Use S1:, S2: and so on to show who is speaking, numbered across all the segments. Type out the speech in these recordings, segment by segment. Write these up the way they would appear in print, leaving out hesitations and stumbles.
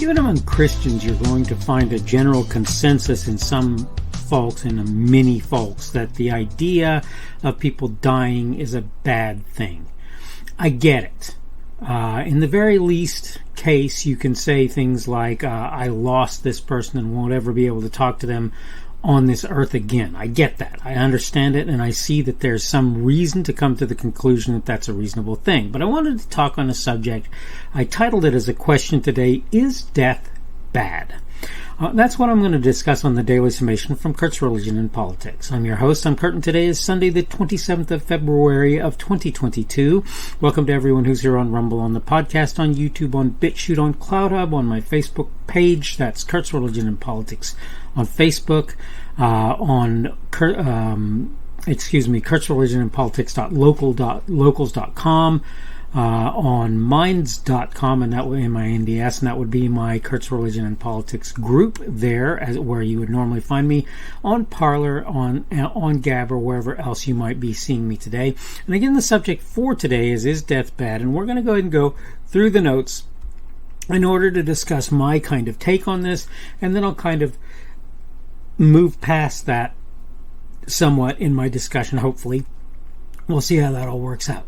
S1: even among Christians, you're going to find a general consensus in some folks and many folks that the idea of people dying is a bad thing. I get it. In the very least case, you can say things like, I lost this person and won't ever be able to talk to them on this earth again. I get that. I understand it, and I see that there's some reason to come to the conclusion that that's a reasonable thing. But I wanted to talk on a subject. I titled it as a question today, is death bad? That's what I'm going to discuss on the Daily Summation from Kurt's Religion and Politics. I'm your host. I'm Kurt, and today is Sunday, the 27th of February of 2022. Welcome to everyone who's here on Rumble, on the podcast, on YouTube, on BitChute, on CloudHub, on my Facebook page. That's Kurt's Religion and Politics on Facebook, on Kurt's Religion and Politics.locals.com. On minds.com, and that would be my NDS, and that would be my Kurt's Religion and Politics group there, where you would normally find me, on Parler, on Gab, or wherever else you might be seeing me today. And again, the subject for today is death bad? And we're going to go ahead and go through the notes in order to discuss my kind of take on this, and then I'll kind of move past that somewhat in my discussion, hopefully. We'll see how that all works out.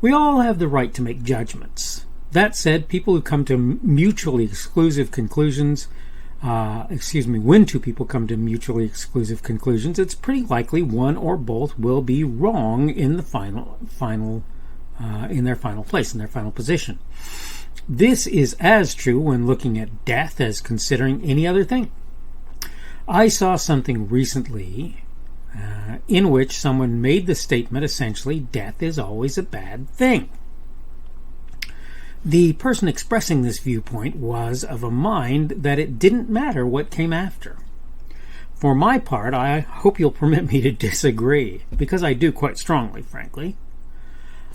S1: We all have the right to make judgments. That said, people who come to mutually exclusive conclusions, when two people come to mutually exclusive conclusions, it's pretty likely one or both will be wrong in the final in their final place, in their final position. This is as true when looking at death as considering any other thing. I saw something recently in which someone made the statement, essentially, death is always a bad thing. The person expressing this viewpoint was of a mind that it didn't matter what came after. For my part, I hope you'll permit me to disagree, because I do quite strongly, frankly.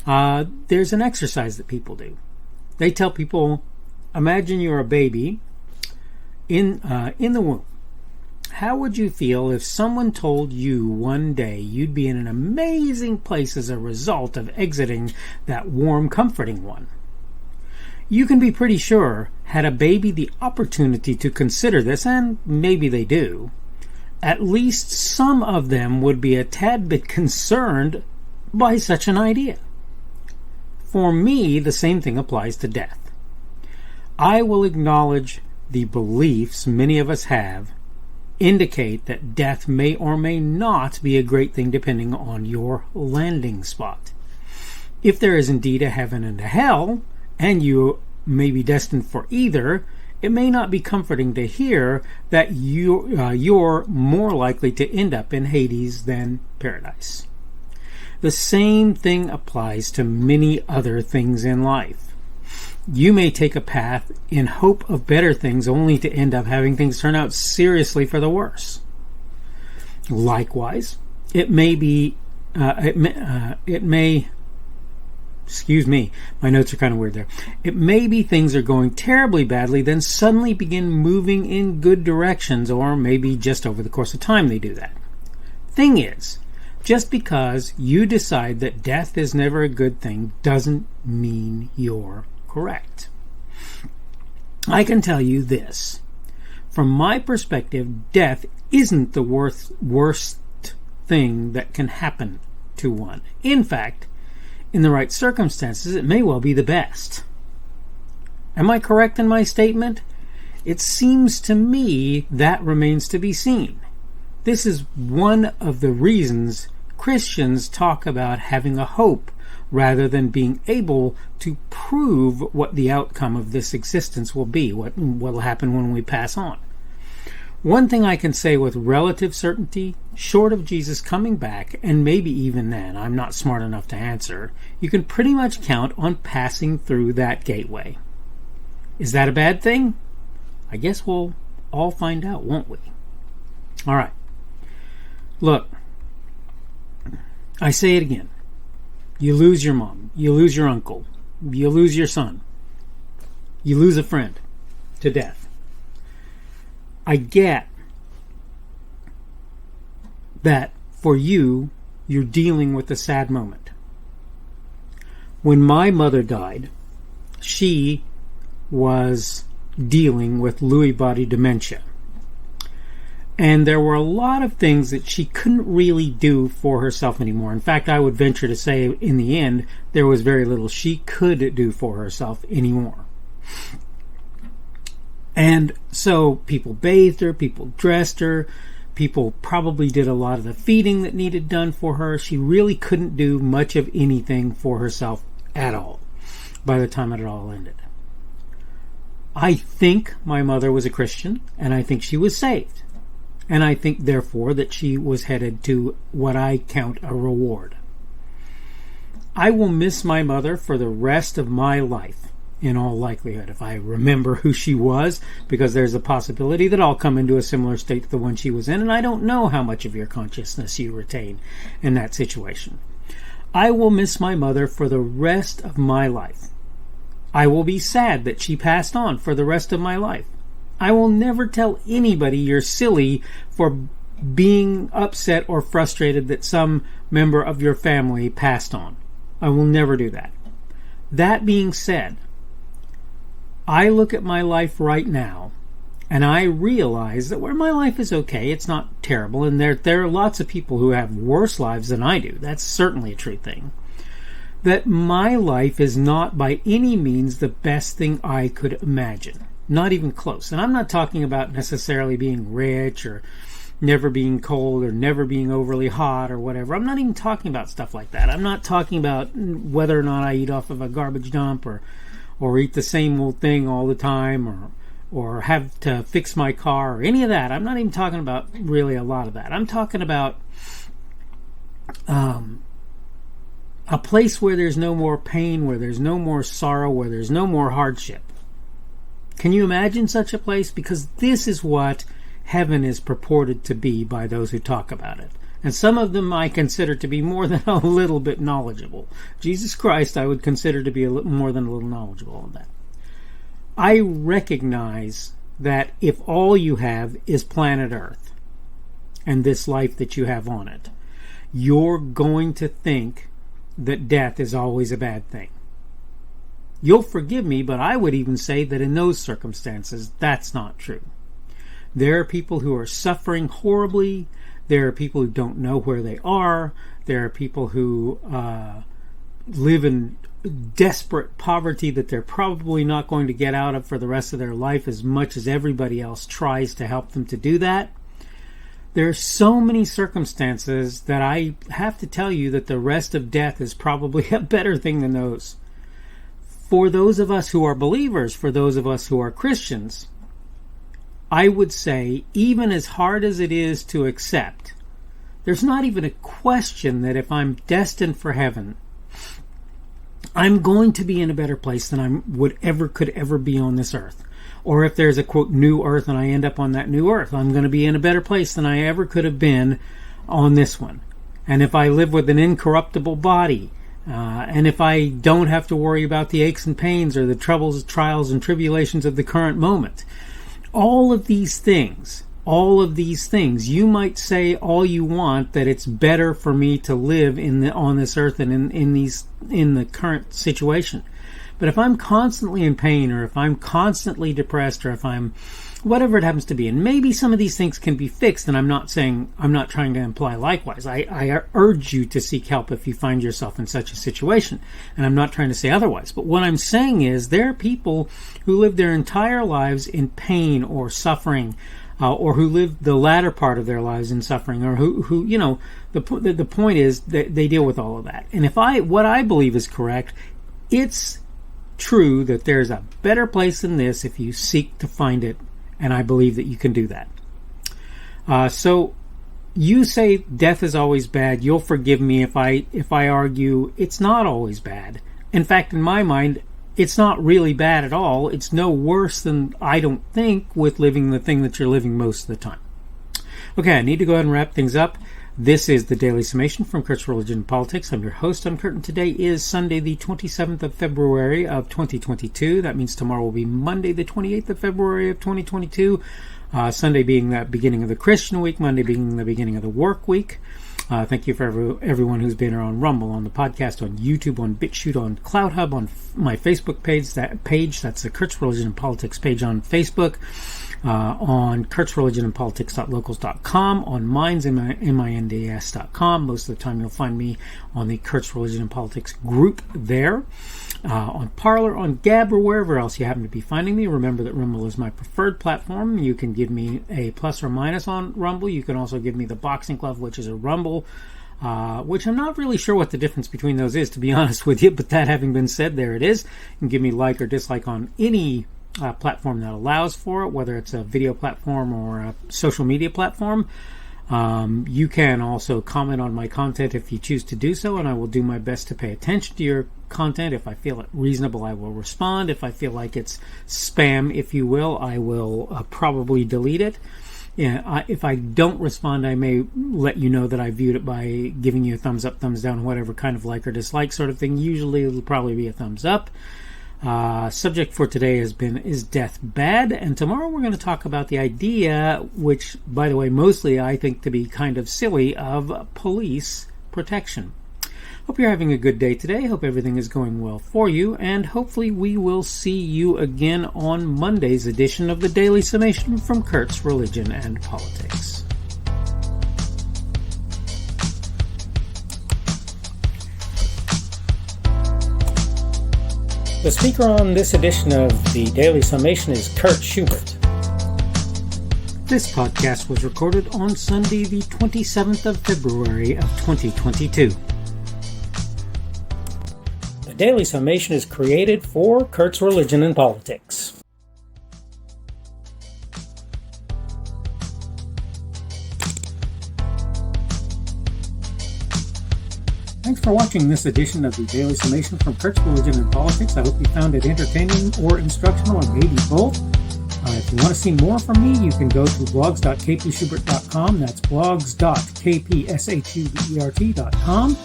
S1: There's an exercise that people do. They tell people, imagine you're a baby in the womb. How would you feel if someone told you one day you'd be in an amazing place as a result of exiting that warm, comforting one? You can be pretty sure, had a baby the opportunity to consider this, and maybe they do, at least some of them would be a tad bit concerned by such an idea. For me, the same thing applies to death. I will acknowledge the beliefs many of us have indicate that death may or may not be a great thing depending on your landing spot. If there is indeed a heaven and a hell, and you may be destined for either, it may not be comforting to hear that you're more likely to end up in Hades than paradise. The same thing applies to many other things in life. You may take a path in hope of better things only to end up having things turn out seriously for the worse. Likewise, excuse me, my notes are kind of weird there. It may be things are going terribly badly, then suddenly begin moving in good directions, or maybe just over the course of time they do that. Thing is, just because you decide that death is never a good thing doesn't mean you're correct. I can tell you this. From my perspective, death isn't the worst thing that can happen to one. In fact, in the right circumstances, it may well be the best. Am I correct in my statement? It seems to me that remains to be seen. This is one of the reasons Christians talk about having a hope rather than being able to prove what the outcome of this existence will be, what will happen when we pass on. One thing I can say with relative certainty, short of Jesus coming back, and maybe even then, I'm not smart enough to answer, you can pretty much count on passing through that gateway. Is that a bad thing? I guess we'll all find out, won't we? All right. Look, I say it again. You lose your mom. You lose your uncle. You lose your son. You lose a friend to death. I get that for you, you're dealing with a sad moment. When my mother died, she was
S2: dealing with Lewy body dementia. And there were a lot of things that she couldn't really do for herself anymore. In fact, I would venture to say in the end, there was very little she could do for herself anymore. And so people bathed her, people dressed her, people probably did a lot of the feeding that needed done for her. She really couldn't do much of anything for herself at all by the time it all ended. I think my mother was a Christian, and I think she was saved. And I think, therefore, that she was headed to what I count a reward. I will miss my mother for the rest of my life, in all likelihood, if I remember who she was, because there's a possibility that I'll come into a similar state to the one she was in, and I don't know how much of your consciousness you retain in that situation. I will miss my mother for the rest of my life. I will be sad that she passed on for the rest of my life. I will never tell anybody you're silly for being upset or frustrated that some member of your family passed on. I will never do that. That being said, I look at my life right now and I realize that where my life is okay, it's not terrible, and there are lots of people who have worse lives than I do. That's certainly a true thing. That my life is not by any means the best thing I could imagine. Not even close. And I'm not talking about necessarily being rich or never being cold or never being overly hot or whatever. I'm not even talking about stuff like that. I'm not talking about whether or not I eat off of a garbage dump or eat the same old thing all the time or have to fix my car or any of that. I'm not even talking about really a lot of that. I'm talking about a place where there's no more pain, where there's no more sorrow, where there's no more hardship. Can you imagine such a place? Because this is what heaven is purported to be by those who talk about it. And some of them I consider to be more than a little bit knowledgeable. Jesus Christ I would consider to be more than a little knowledgeable on that. I recognize that if all you have is planet Earth and this life that you have on it, you're going to think that death is always a bad thing. You'll forgive me, but I would even say that in those circumstances, that's not true. There are people who are suffering horribly. There are people who don't know where they are. There are people who live in desperate poverty that they're probably not going to get out of for the rest of their life, as much as everybody else tries to help them to do that. There are so many circumstances that I have to tell you that the rest of death is probably a better thing than those. For those of us who are believers, for those of us who are Christians, I would say, even as hard as it is to accept, there's not even a question that if I'm destined for heaven, I'm going to be in a better place than I could ever be on this earth. Or if there's a, quote, new earth and I end up on that new earth, I'm going to be in a better place than I ever could have been on this one. And if I live with an incorruptible body, and if I don't have to worry about the aches and pains or the troubles, trials, and tribulations of the current moment, all of these things, you might say all you want that it's better for me to live on this earth and in the current situation. But if I'm constantly in pain, or if I'm constantly depressed, or if I'm whatever it happens to be, and maybe some of these things can be fixed, and I'm not trying to imply likewise. I urge you to seek help if you find yourself in such a situation, and I'm not trying to say otherwise. But what I'm saying is there are people who live their entire lives in pain or suffering, or who live the latter part of their lives in suffering, or who the point is that they deal with all of that. And what I believe is correct, it's true that there's a better place than this if you seek to find it. And I believe that you can do that. So you say death is always bad. You'll forgive me if I argue it's not always bad. In fact, in my mind, it's not really bad at all. It's no worse than, I don't think, with living the thing that you're living most of the time. Okay, I need to go ahead and wrap things up. This is the Daily Summation from Kurt's Religion and Politics. I'm your host. I'm Kurt, and today is Sunday, the 27th of February of 2022. That means tomorrow will be Monday, the 28th of February of 2022. Sunday being the beginning of the Christian week, Monday being the beginning of the work week.
S1: Thank you for everyone who's been here on Rumble, on the podcast, on YouTube, on BitChute, on CloudHub, on my Facebook page. That's the Kurt's Religion and Politics page on Facebook. On kurtzreligionandpolitics.locals.com, on Minds, minds.com. Most of the time you'll find me on the Kurt's Religion and Politics group there. On Parler, on Gab, or wherever else you happen to be finding me. Remember that Rumble is my preferred platform. You can give me a plus or minus on Rumble. You can also give me the Boxing Club, which is a Rumble, which I'm not really sure what the difference between those is, to be honest with you. But that having been said, there it is. You can give me like or dislike on any platform that allows for it, whether it's a video platform or a social media platform. You can also comment on my content if you choose to do so, and I will do my best to pay attention to your content. If I feel it reasonable, I will respond. If I feel like it's spam, if you will, I will probably delete it. If I don't respond, I may let you know that I viewed it by giving you a thumbs up, thumbs down, whatever kind of like or dislike sort of thing. Usually it'll probably be a thumbs up. Subject for today has been, is death bad? And tomorrow we're going to talk about the idea, which, by the way, mostly I think to be kind of silly, of police protection. Hope you're having a good day today. Hope everything is going well for you. And hopefully we will see you again on Monday's edition of the Daily Summation from Kurt's Religion and Politics. The speaker on this edition of the Daily Summation is Kurt Schubert. This podcast was recorded on Sunday, the 27th of February of 2022. The Daily Summation is created for Kurt's Religion and Politics. Thanks for watching this edition of the Daily Summation from Kurt's Religion and Politics. I hope you found it entertaining or instructional, or maybe both. If you want to see more from me, you can go to blogs.kpschubert.com. That's blogs.kpschubert.com.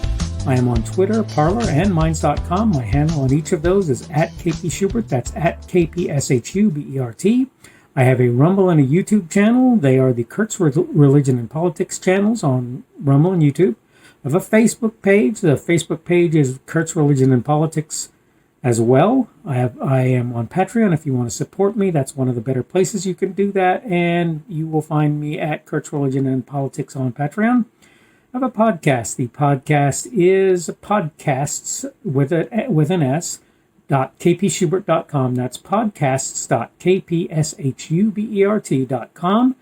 S1: I am on Twitter, Parler, and Minds.com. My handle on each of those is @kpschubert. That's @kpschubert. I have a Rumble and a YouTube channel. They are the Kurt's Religion and Politics channels on Rumble and YouTube. I have a Facebook page. The Facebook page is Kurt's Religion and Politics as well. I am on Patreon. If you want to support me, that's one of the better places you can do that. And you will find me at Kurt's Religion and Politics on Patreon. I have a podcast. The podcast is podcasts with an S, .kpschubert.com. That's podcasts.kpschubert.com.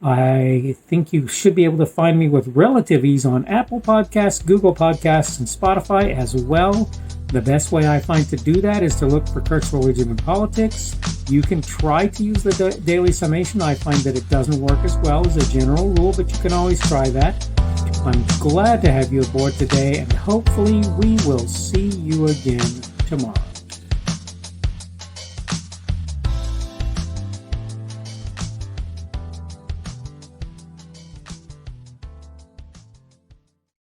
S1: I think you should be able to find me with relative ease on Apple Podcasts, Google Podcasts, and Spotify as well. The best way I find to do that is to look for Kurt's Religion and Politics. You can try to use the Daily Summation. I find that it doesn't work as well as a general rule, but you can always try that. I'm glad to have you aboard today, and hopefully we will see you again tomorrow.